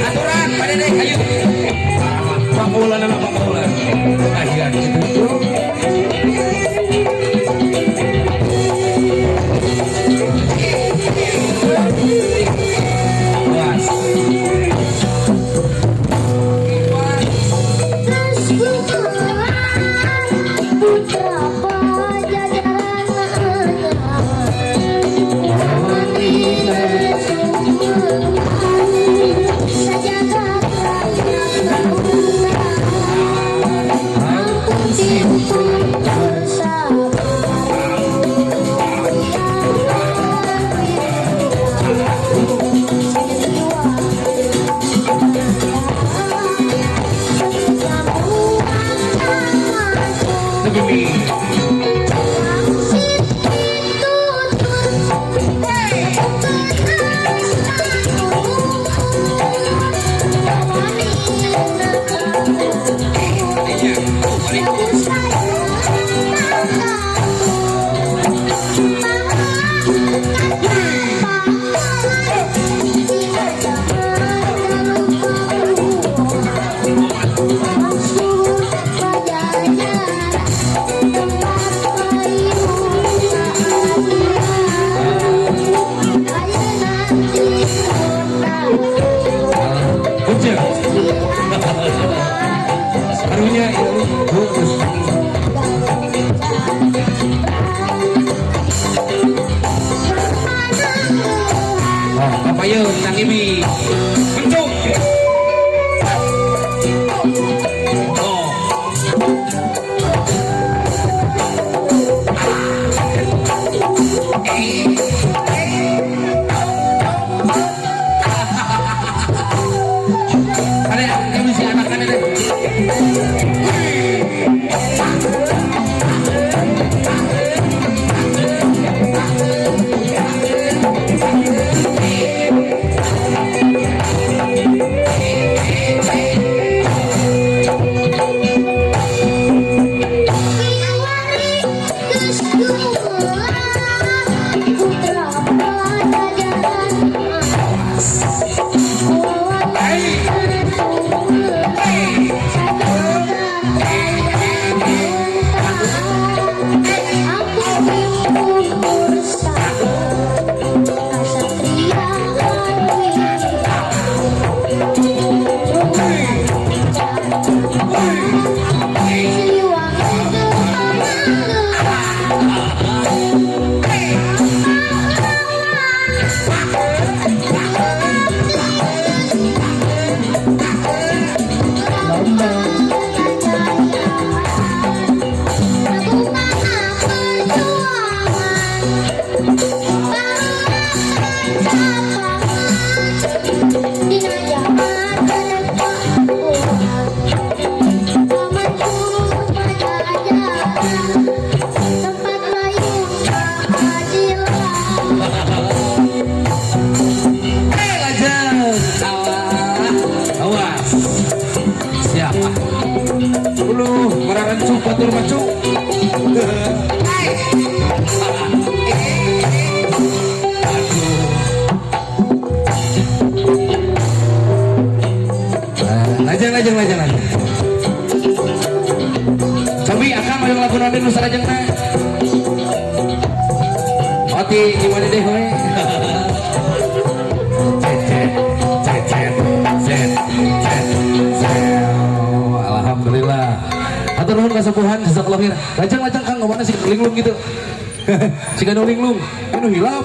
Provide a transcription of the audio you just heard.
aturan pada deh ayo pakulan nama pakulan akhirnya gitu karunya bagus. Papayun sang ibi bentuk Marancu batur macu. Lajang. Cobi akan mau lakukan di nusa lajang teh. Oti gimana deh we? Alhamdulillah. Atur nuhun kasepuhan jazakallahu khair. Lajang Kang ngomongna sih linglung gitu. Siga nu linglung, anu hilap.